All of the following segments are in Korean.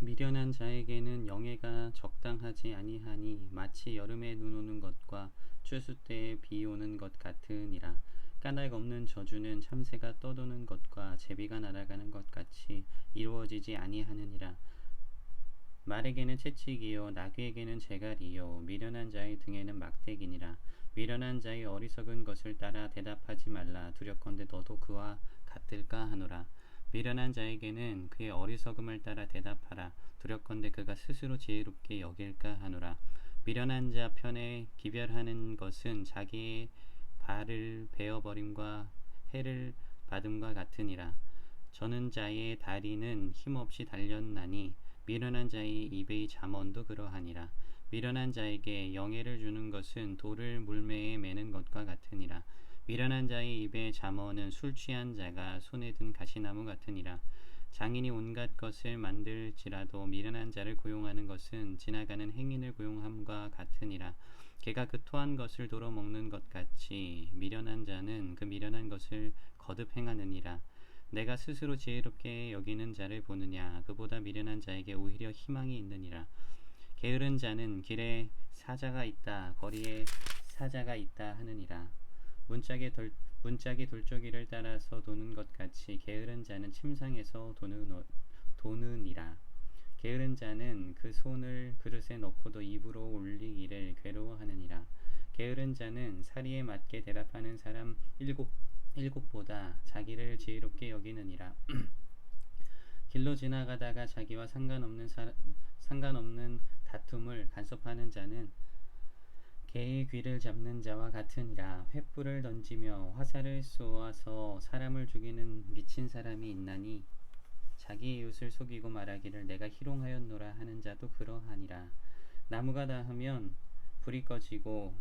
미련한 자에게는 영예가 적당하지 아니하니 마치 여름에 눈 오는 것과 추수 때에 비 오는 것 같으니라. 까닭 없는 저주는 참새가 떠도는 것과 제비가 날아가는 것 같이 이루어지지 아니하느니라. 말에게는 채찍이요 나귀에게는 재갈이요 미련한 자의 등에는 막대기니라. 미련한 자의 어리석은 것을 따라 대답하지 말라. 두렵건대 너도 그와 같을까 하노라. 미련한 자에게는 그의 어리석음을 따라 대답하라. 두렵건대 그가 스스로 지혜롭게 여길까 하노라. 미련한 자 편에 기별하는 것은 자기의 발을 베어버림과 해를 받음과 같으니라. 저는 자의 다리는 힘없이 달렸나니 미련한 자의 입의 잠언도 그러하니라. 미련한 자에게 영예를 주는 것은 돌을 물매에 매는 것과 같으니라. 미련한 자의 입의 잠언은 술 취한 자가 손에 든 가시나무 같으니라. 장인이 온갖 것을 만들지라도 미련한 자를 고용하는 것은 지나가는 행인을 고용함과 같으니라. 개가 그 토한 것을 도로 먹는 것 같이 미련한 자는 그 미련한 것을 거듭 행하느니라. 내가 스스로 지혜롭게 여기는 자를 보느냐. 그보다 미련한 자에게 오히려 희망이 있느니라. 게으른 자는 길에 사자가 있다 거리에 사자가 있다 하느니라. 문짝이 돌조기를 따라서 도는 것 같이 게으른 자는 침상에서 도느니라. 게으른 자는 그 손을 그릇에 넣고도 입으로 올리기를 괴로워하느니라. 게으른 자는 사리에 맞게 대답하는 사람 일곱보다 자기를 지혜롭게 여기느니라. 길로 지나가다가 자기와 상관없는 다툼을 간섭하는 자는 개의 귀를 잡는 자와 같으니라. 횃불을 던지며 화살을 쏘아서 사람을 죽이는 미친 사람이 있나니 자기 이웃을 속이고 말하기를 내가 희롱하였노라 하는 자도 그러하니라. 나무가 다하면 불이 꺼지고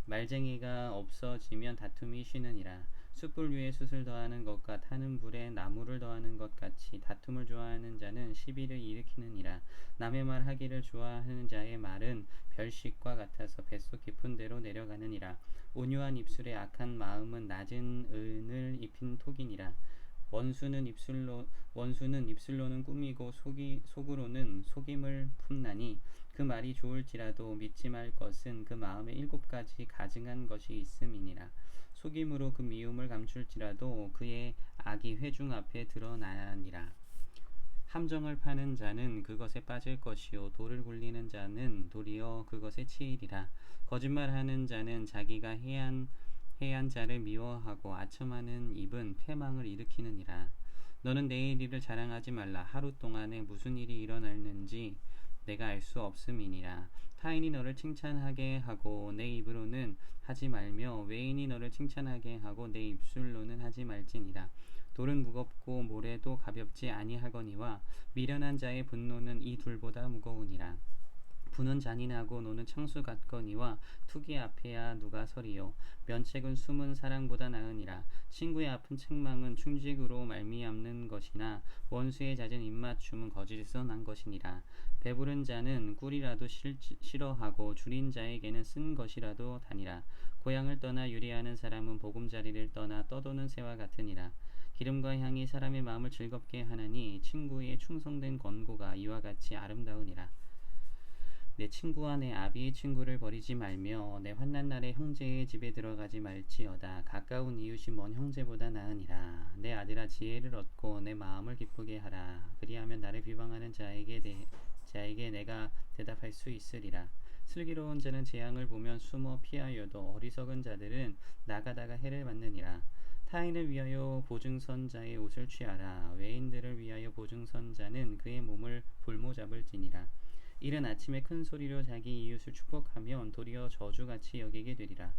말쟁이가 없어지면 다툼이 쉬느니라. 숯불 위에 숯을 더하는 것과 타는 불에 나무를 더하는 것 같이 다툼을 좋아하는 자는 시비를 일으키느니라. 남의 말 하기를 좋아하는 자의 말은 별식과 같아서 뱃속 깊은 데로 내려가느니라. 온유한 입술에 악한 마음은 낮은 은을 입힌 톡이니라. 원수는 입술로는 꾸미고 속으로는 속임을 품나니 그 말이 좋을지라도 믿지 말 것은 그 마음에 7가지 가증한 것이 있음이니라. 속임으로 그 미움을 감출지라도 그의 악이 회중 앞에 드러나니라. 함정을 파는 자는 그것에 빠질 것이요 돌을 굴리는 자는 도리어 그것에 치이리라. 거짓말하는 자는 자기가 해한 자를 미워하고 아첨하는 입은 패망을 일으키느니라. 너는 내일 일을 자랑하지 말라. 하루 동안에 무슨 일이 일어날는지 내가 알 수 없음이니라. 타인이 너를 칭찬하게 하고 내 입으로는 하지 말며 외인이 너를 칭찬하게 하고 내 입술로는 하지 말지니라. 돌은 무겁고 모래도 가볍지 아니하거니와 미련한 자의 분노는 이 둘보다 무거우니라. 부는 잔인하고 노는 창수 같거니와 투기 앞에야 누가 서리요. 면책은 숨은 사랑보다 나으니라. 친구의 아픈 책망은 충직으로 말미암는 것이나 원수의 잦은 입맞춤은 거짓에서 난 것이니라. 배부른 자는 꿀이라도 싫어하고 줄인 자에게는 쓴 것이라도 다니라. 고향을 떠나 유리하는 사람은 보금자리를 떠나 떠도는 새와 같으니라. 기름과 향이 사람의 마음을 즐겁게 하나니 친구의 충성된 권고가 이와 같이 아름다우니라. 내 친구와 내 아비의 친구를 버리지 말며 내 환난 날에 형제의 집에 들어가지 말지어다. 가까운 이웃이 먼 형제보다 나으니라. 내 아들아 지혜를 얻고 내 마음을 기쁘게 하라. 그리하면 나를 비방하는 자에게 내가 대답할 수 있으리라. 슬기로운 자는 재앙을 보면 숨어 피하여도 어리석은 자들은 나가다가 해를 받느니라. 타인을 위하여 보증선자의 옷을 취하라. 외인들을 위하여 보증선자는 그의 몸을 볼모잡을지니라. 이른 아침에 큰 소리로 자기 이웃을 축복하면 도리어 저주같이 여기게 되리라.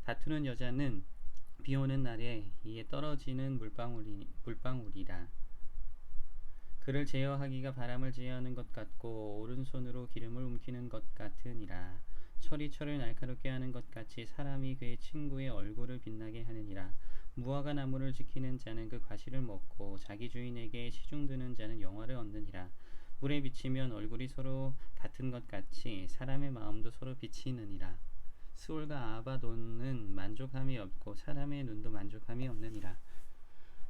다투는 여자는 비 오는 날에 이에 떨어지는 물방울이라. 그를 제어하기가 바람을 제어하는 것 같고 오른손으로 기름을 움키는 것 같으니라. 철이 철을 날카롭게 하는 것 같이 사람이 그의 친구의 얼굴을 빛나게 하느니라. 무화과 나무를 지키는 자는 그 과실을 먹고 자기 주인에게 시중드는 자는 영화를 얻느니라. 물에 비치면 얼굴이 서로 같은 것 같이 사람의 마음도 서로 비치느니라. 스올과 아바돈은 만족함이 없고 사람의 눈도 만족함이 없느니라.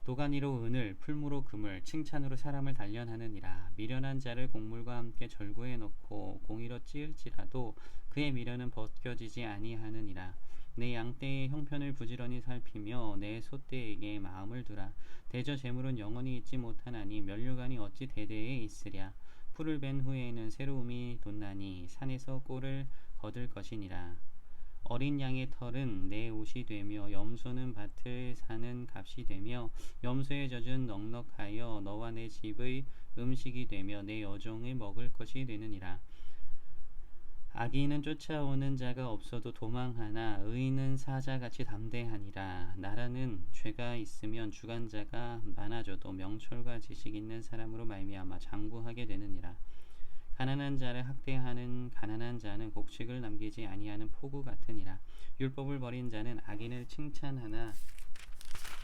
도가니로 은을, 풀무로 금을, 칭찬으로 사람을 단련하느니라. 미련한 자를 곡물과 함께 절구에 넣고 공이로 찌을지라도 그의 미련은 벗겨지지 아니하느니라. 내 양떼의 형편을 부지런히 살피며 내 소떼에게 마음을 두라. 대저 재물은 영원히 있지 못하나니 면류관이 어찌 대대에 있으랴. 풀을 벤 후에는 새로움이 돋나니 산에서 꼴을 거둘 것이니라. 어린 양의 털은 내 옷이 되며 염소는 밭을 사는 값이 되며 염소의 젖은 넉넉하여 너와 내 집의 음식이 되며 내 여종의 먹을 것이 되느니라. 악인은 쫓아오는 자가 없어도 도망하나 의인은 사자같이 담대하니라. 나라는 죄가 있으면 주관자가 많아져도 명철과 지식 있는 사람으로 말미암아 장구하게 되느니라. 가난한 자를 학대하는 가난한 자는 곡식을 남기지 아니하는 포구 같으니라. 율법을 버린 자는 악인을 칭찬하나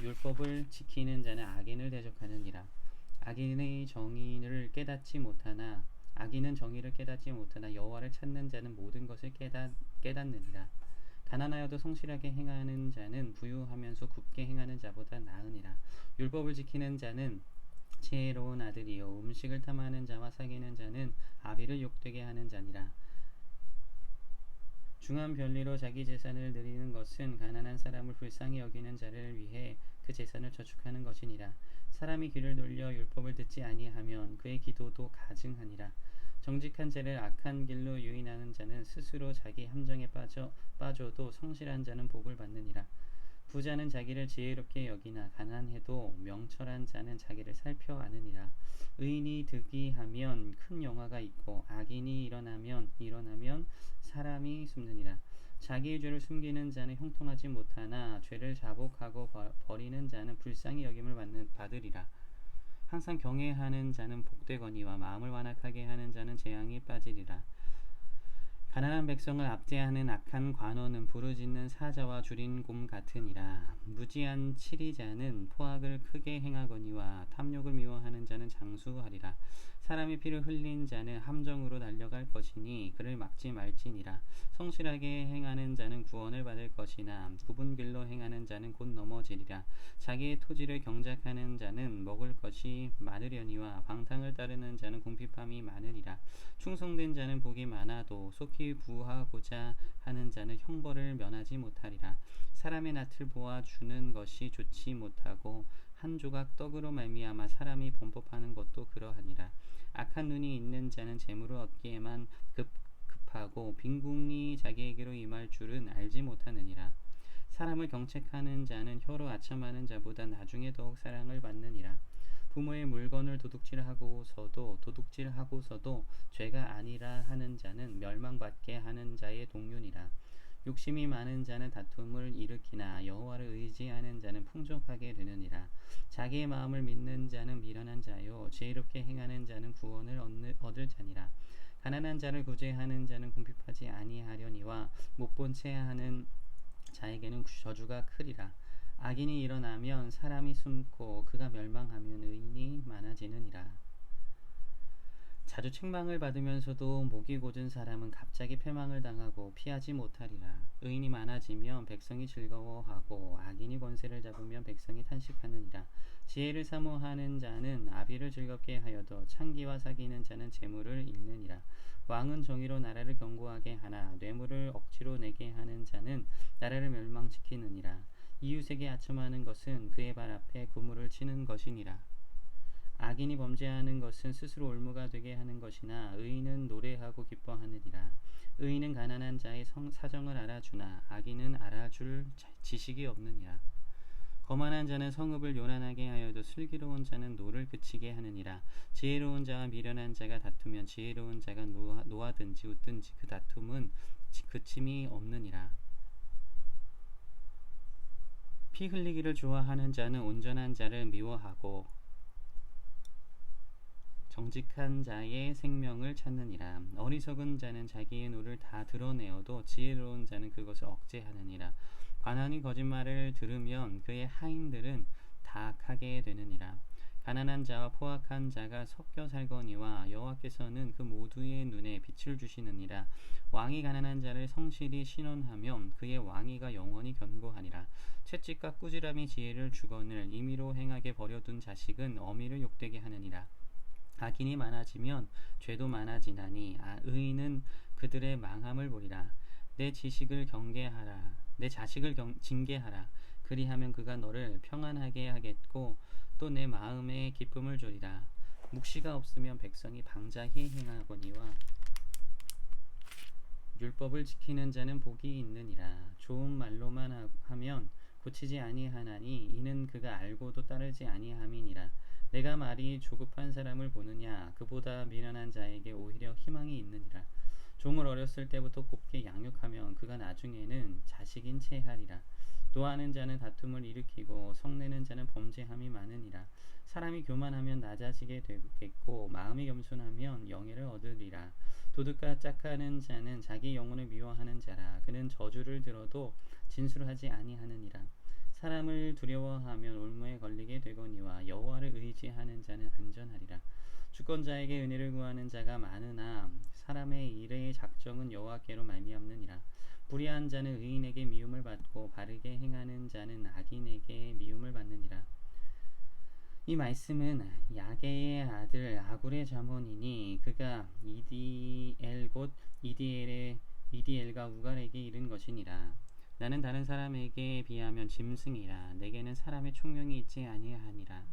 율법을 지키는 자는 악인을 대적하느니라. 악인의 정의를 깨닫지 못하나 악인은 정의를 깨닫지 못하나 여호와를 찾는 자는 모든 것을 깨닫느니라. 가난하여도 성실하게 행하는 자는 부유하면서 굽게 행하는 자보다 나으니라. 율법을 지키는 자는 지혜로운 아들이요 음식을 탐하는 자와 사귀는 자는 아비를 욕되게 하는 자니라. 중한 별리로 자기 재산을 늘리는 것은 가난한 사람을 불쌍히 여기는 자를 위해 그 재산을 저축하는 것이니라. 사람이 귀를 돌려 율법을 듣지 아니하면 그의 기도도 가증하니라. 정직한 자를 악한 길로 유인하는 자는 스스로 자기 함정에 빠져도 성실한 자는 복을 받느니라. 부자는 자기를 지혜롭게 여기나 가난해도 명철한 자는 자기를 살펴 아느니라. 의인이 득이하면 큰 영화가 있고 악인이 일어나면 사람이 숨느니라. 자기의 죄를 숨기는 자는 형통하지 못하나 죄를 자복하고 버리는 자는 불쌍히 여김을 받으리라. 항상 경외하는 자는 복되거니와 마음을 완악하게 하는 자는 재앙에 빠지리라. 가난한 백성을 압제하는 악한 관원은 부르짖는 사자와 줄인 곰 같으니라. 무지한 치리자는 포악을 크게 행하거니와 탐욕을 미워하는 자는 장수하리라. 사람의 피를 흘린 자는 함정으로 달려갈 것이니 그를 막지 말지니라. 성실하게 행하는 자는 구원을 받을 것이나 굽은 길로 행하는 자는 곧 넘어지리라. 자기의 토지를 경작하는 자는 먹을 것이 많으려니와 방탕을 따르는 자는 궁핍함이 많으리라. 충성된 자는 복이 많아도 속히 부하고자 하는 자는 형벌을 면하지 못하리라. 사람의 낯을 보아 주는 것이 좋지 못하고 한 조각 떡으로 말미암아 사람이 범법하는 것도 그러하니라. 악한 눈이 있는 자는 재물을 얻기에만 급하고 빈궁이 자기에게로 임할 줄은 알지 못하느니라. 사람을 경책하는 자는 혀로 아첨하는 자보다 나중에 더욱 사랑을 받느니라. 부모의 물건을 도둑질하고서도 죄가 아니라 하는 자는 멸망받게 하는 자의 동류니라. 욕심이 많은 자는 다툼을 일으키나 여호와를 의지하는 자는 풍족하게 되느니라. 자기의 마음을 믿는 자는 미련한 자요 지혜롭게 행하는 자는 구원을 얻을 자니라. 가난한 자를 구제하는 자는 궁핍하지 아니하려니와 못본 채 하는 자에게는 저주가 크리라. 악인이 일어나면 사람이 숨고 그가 멸망하면 의인이 많아지느니라. 자주 책망을 받으면서도 목이 곧은 사람은 갑자기 패망을 당하고 피하지 못하리라. 의인이 많아지면 백성이 즐거워하고 악인이 권세를 잡으면 백성이 탄식하느니라. 지혜를 사모하는 자는 아비를 즐겁게 하여도 창기와 사귀는 자는 재물을 잃느니라. 왕은 정의로 나라를 견고하게 하나 뇌물을 억지로 내게 하는 자는 나라를 멸망시키느니라. 이웃에게 아첨하는 것은 그의 발 앞에 구물을 치는 것이니라. 악인이 범죄하는 것은 스스로 올무가 되게 하는 것이나 의인은 노래하고 기뻐하느니라. 의인은 가난한 자의 사정을 알아주나 악인은 알아줄 지식이 없느니라. 거만한 자는 성읍을 요란하게 하여도 슬기로운 자는 노를 그치게 하느니라. 지혜로운 자와 미련한 자가 다투면 지혜로운 자가 노하든지 웃든지 그 다툼은 그침이 없느니라. 피 흘리기를 좋아하는 자는 온전한 자를 미워하고 정직한 자의 생명을 찾느니라. 어리석은 자는 자기의 노를 다 드러내어도 지혜로운 자는 그것을 억제하느니라. 관원이 거짓말을 들으면 그의 하인들은 다 악하게 되느니라. 가난한 자와 포악한 자가 섞여 살거니와 여호와께서는 그 모두의 눈에 빛을 주시느니라. 왕이 가난한 자를 성실히 신원하면 그의 왕위가 영원히 견고하니라. 채찍과 꾸지람이 지혜를 주거늘 임의로 행하게 버려둔 자식은 어미를 욕되게 하느니라. 악인이 많아지면 죄도 많아지나니 의인은 그들의 망함을 보리라. 내 지식을 경계하라. 내 자식을 징계하라. 그리하면 그가 너를 평안하게 하겠고 또 내 마음에 기쁨을 주리라. 묵시가 없으면 백성이 방자히 행하거니와 율법을 지키는 자는 복이 있느니라. 좋은 말로만 하면 고치지 아니하나니 이는 그가 알고도 따르지 아니함이니라. 내가 말이 조급한 사람을 보느냐? 그보다 미련한 자에게 오히려 희망이 있느니라. 종을 어렸을 때부터 곱게 양육하면 그가 나중에는 자식인 채 하리라. 노하는 자는 다툼을 일으키고 성내는 자는 범죄함이 많으니라. 사람이 교만하면 낮아지게 되겠고 마음이 겸손하면 영예를 얻으리라. 도둑과 짝하는 자는 자기 영혼을 미워하는 자라. 그는 저주를 들어도 진술하지 아니하느니라. 사람을 두려워하면 올무에 걸리게 되거니와 여호와를 의지하는 자는 안전하리라. 주권자에게 은혜를 구하는 자가 많으나 사람의 일의 작정은 여호와께로 말미암느니라. 불의한 자는 의인에게 미움을 받고 바르게 행하는 자는 악인에게 미움을 받느니라. 이 말씀은 야게의 아들 아굴의 자문이니 그가 이디엘 곧 이디엘과 우갈에게 이른 것이니라. 나는 다른 사람에게 비하면 짐승이라. 내게는 사람의 총명이 있지 아니하니라.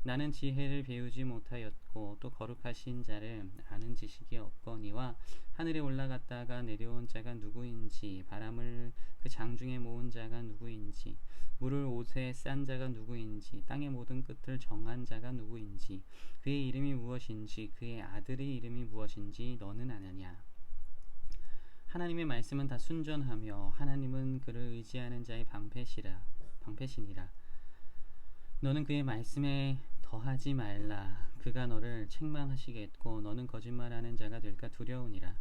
나는 지혜를 배우지 못하였고 또 거룩하신 자를 아는 지식이 없거니와 하늘에 올라갔다가 내려온 자가 누구인지 바람을 그 장중에 모은 자가 누구인지 물을 옷에 싼 자가 누구인지 땅의 모든 끝을 정한 자가 누구인지 그의 이름이 무엇인지 그의 아들의 이름이 무엇인지 너는 아느냐. 하나님의 말씀은 다 순전하며 하나님은 그를 의지하는 자의 방패시니라. 너는 그의 말씀에 더하지 말라. 그가 너를 책망하시겠고 너는 거짓말하는 자가 될까 두려우니라.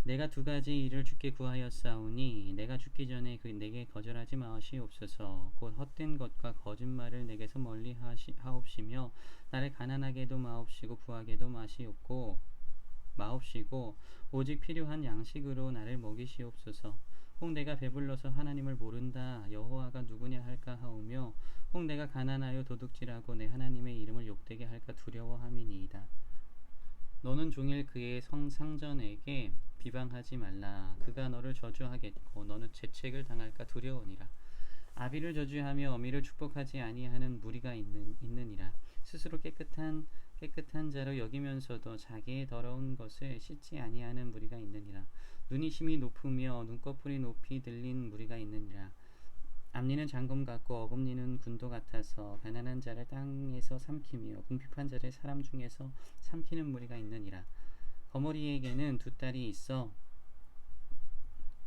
내가 두 가지 일을 주께 구하였사오니 내가 죽기 전에 내게 거절하지 마시옵소서. 곧 헛된 것과 거짓말을 내게서 멀리 하옵시며 나를 가난하게도 마옵시고 부하게도 마옵시고 오직 필요한 양식으로 나를 먹이시옵소서. 혹 내가 배불러서 하나님을 모른다 여호와가 누구냐 할까 하오며 혹 내가 가난하여 도둑질하고 내 하나님의 이름을 욕되게 할까 두려워함이니이다. 너는 종일 그의 상전에게 비방하지 말라. 그가 너를 저주하겠고 너는 재책을 당할까 두려우니라. 아비를 저주하며 어미를 축복하지 아니하는 무리가 있느니라. 스스로 깨끗한 자로 여기면서도 자기의 더러운 것을 씻지 아니하는 무리가 있느니라. 눈이 심히 높으며 눈꺼풀이 높이 들린 무리가 있느니라. 앞니는 장검 같고 어금니는 군도 같아서 가난한 자를 땅에서 삼키며 궁핍한 자를 사람 중에서 삼키는 무리가 있느니라. 거머리에게는 두 딸이 있어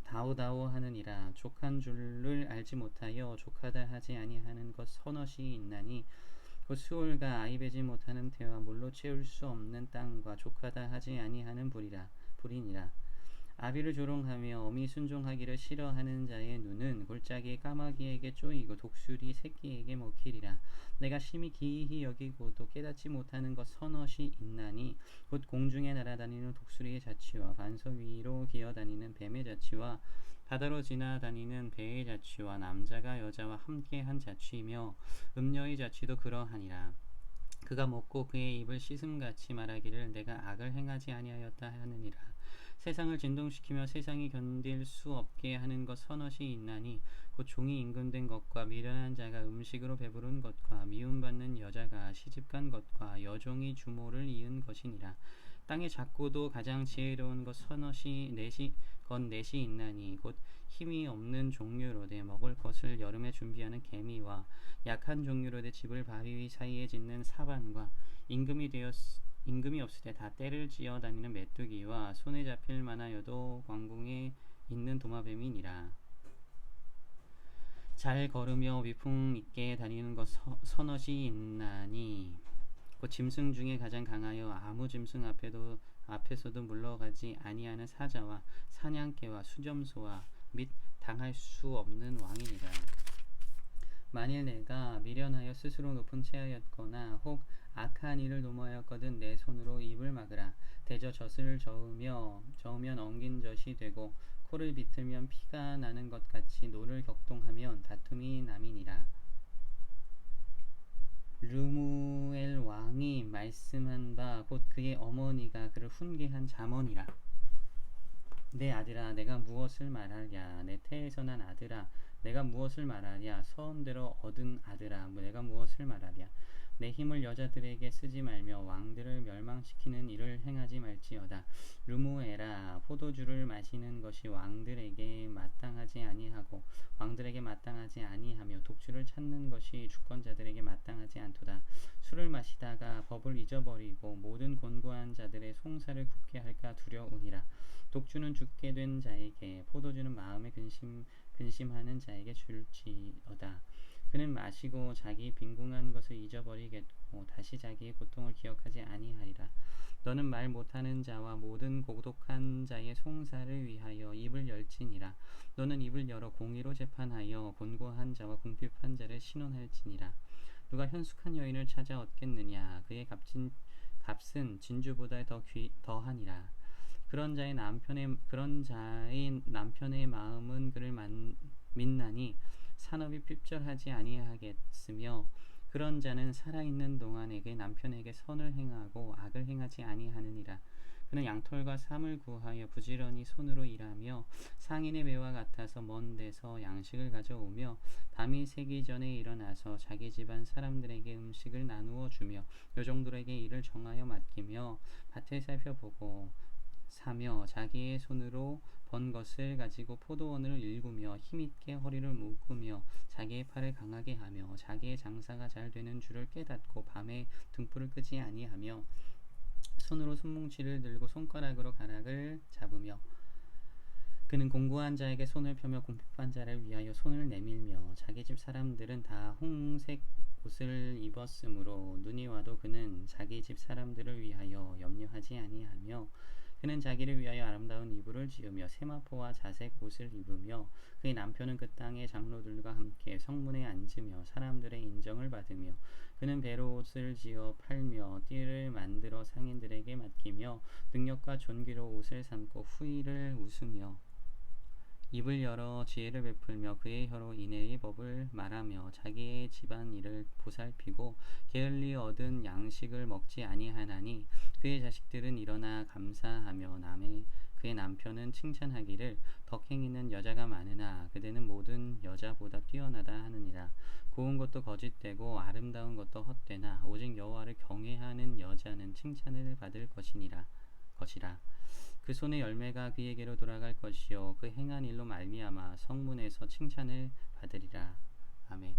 다오다오 하느니라. 족한 줄을 알지 못하여 족하다 하지 아니하는 것 서넛이 있나니 곧 수올과 아이 베지 못하는 태와 물로 채울 수 없는 땅과 족하다 하지 아니하는 불이니라. 아비를 조롱하며 어미 순종하기를 싫어하는 자의 눈은 골짜기의 까마귀에게 쪼이고 독수리 새끼에게 먹히리라. 내가 심히 기이히 여기고도 깨닫지 못하는 것 서넛이 있나니 곧 공중에 날아다니는 독수리의 자취와 반석 위로 기어다니는 뱀의 자취와 바다로 지나다니는 배의 자취와 남자가 여자와 함께한 자취이며 음녀의 자취도 그러하니라. 그가 먹고 그의 입을 씻음같이 말하기를 내가 악을 행하지 아니하였다 하느니라. 세상을 진동시키며 세상이 견딜 수 없게 하는 것 서넛이 있나니 곧 종이 임금된 것과 미련한 자가 음식으로 배부른 것과 미움받는 여자가 시집간 것과 여종이 주모를 이은 것이니라. 땅의 작고도 가장 지혜로운 것 넷이 있나니 곧 힘이 없는 종류로되 먹을 것을 여름에 준비하는 개미와 약한 종류로되 집을 바위 위 사이에 짓는 사반과 임금이 없을 때 다 떼를 지어 다니는 메뚜기와 손에 잡힐 만하여도 광궁에 있는 도마뱀이니라. 잘 걸으며 위풍 있게 다니는 것 서넛이 있나니 곧 짐승 중에 가장 강하여 아무 짐승 앞에서도 물러가지 아니하는 사자와 사냥개와 수점소와 및 당할 수 없는 왕이니라. 만일 내가 미련하여 스스로 높은 채하였거나 혹 악한 일을 노모하였거든 내 손으로 입을 막으라. 대저 젖을 저으면 엉긴 젖이 되고 코를 비틀면 피가 나는 것 같이 노를 격동하면 다툼이 남이니라. 르무엘 왕이 말씀한 바 곧 그의 어머니가 그를 훈계한 잠언이라. 내 아들아 내가 무엇을 말하랴. 내 태에서 난 아들아 내가 무엇을 말하랴. 처음대로 얻은 아들아 내가 무엇을 말하랴. 내 힘을 여자들에게 쓰지 말며 왕들을 멸망시키는 일을 행하지 말지어다. 르무엘아 포도주를 마시는 것이 왕들에게 마땅하지 아니하고 왕들에게 마땅하지 아니하며 독주를 찾는 것이 주권자들에게 마땅하지 않도다. 술을 마시다가 법을 잊어버리고 모든 곤고한 자들의 송사를 굽게 할까 두려우니라. 독주는 죽게 된 자에게 포도주는 마음에 근심하는 자에게 줄지어다. 그는 마시고 자기 빈궁한 것을 잊어버리겠고 다시 자기의 고통을 기억하지 아니하리라. 너는 말 못하는 자와 모든 고독한 자의 송사를 위하여 입을 열지니라. 너는 입을 열어 공의로 재판하여 곤고한 자와 궁핍한 자를 신원할지니라. 누가 현숙한 여인을 찾아 얻겠느냐. 그의 값은 진주보다 더하니라. 그런 자의 남편의 마음은 그를 믿나니 산업이 핍절하지 아니하겠으며 그런 자는 살아있는 동안에 그의 남편에게 선을 행하고 악을 행하지 아니하느니라. 그는 양털과 삼을 구하여 부지런히 손으로 일하며 상인의 배와 같아서 먼 데서 양식을 가져오며 밤이 새기 전에 일어나서 자기 집안 사람들에게 음식을 나누어 주며 요정들에게 일을 정하여 맡기며 밭을 살펴보고 사며 자기의 손으로 번 것을 가지고 포도원을 일구며 힘있게 허리를 묶으며 자기의 팔을 강하게 하며 자기의 장사가 잘 되는 줄을 깨닫고 밤에 등불을 끄지 아니하며 손으로 손뭉치를 들고 손가락으로 가락을 잡으며 그는 공고한 자에게 손을 펴며 궁핍한 자를 위하여 손을 내밀며 자기 집 사람들은 다 홍색 옷을 입었으므로 눈이 와도 그는 자기 집 사람들을 위하여 염려하지 아니하며 그는 자기를 위하여 아름다운 이불을 지으며 세마포와 자색 옷을 입으며 그의 남편은 그 땅의 장로들과 함께 성문에 앉으며 사람들의 인정을 받으며 그는 베로옷을 지어 팔며 띠를 만들어 상인들에게 맡기며 능력과 존귀로 옷을 삼고 후일을 웃으며 입을 열어 지혜를 베풀며 그의 혀로 인애의 법을 말하며 자기의 집안 일을 보살피고 게을리 얻은 양식을 먹지 아니하나니 그의 자식들은 일어나 감사하며 그의 남편은 칭찬하기를 덕행이는 여자가 많으나 그대는 모든 여자보다 뛰어나다 하느니라. 고운 것도 거짓되고 아름다운 것도 헛되나 오직 여호와를 경외하는 여자는 칭찬을 받을 것이라. 그 손의 열매가 그에게로 돌아갈 것이요 그 행한 일로 말미암아 성문에서 칭찬을 받으리라. 아멘.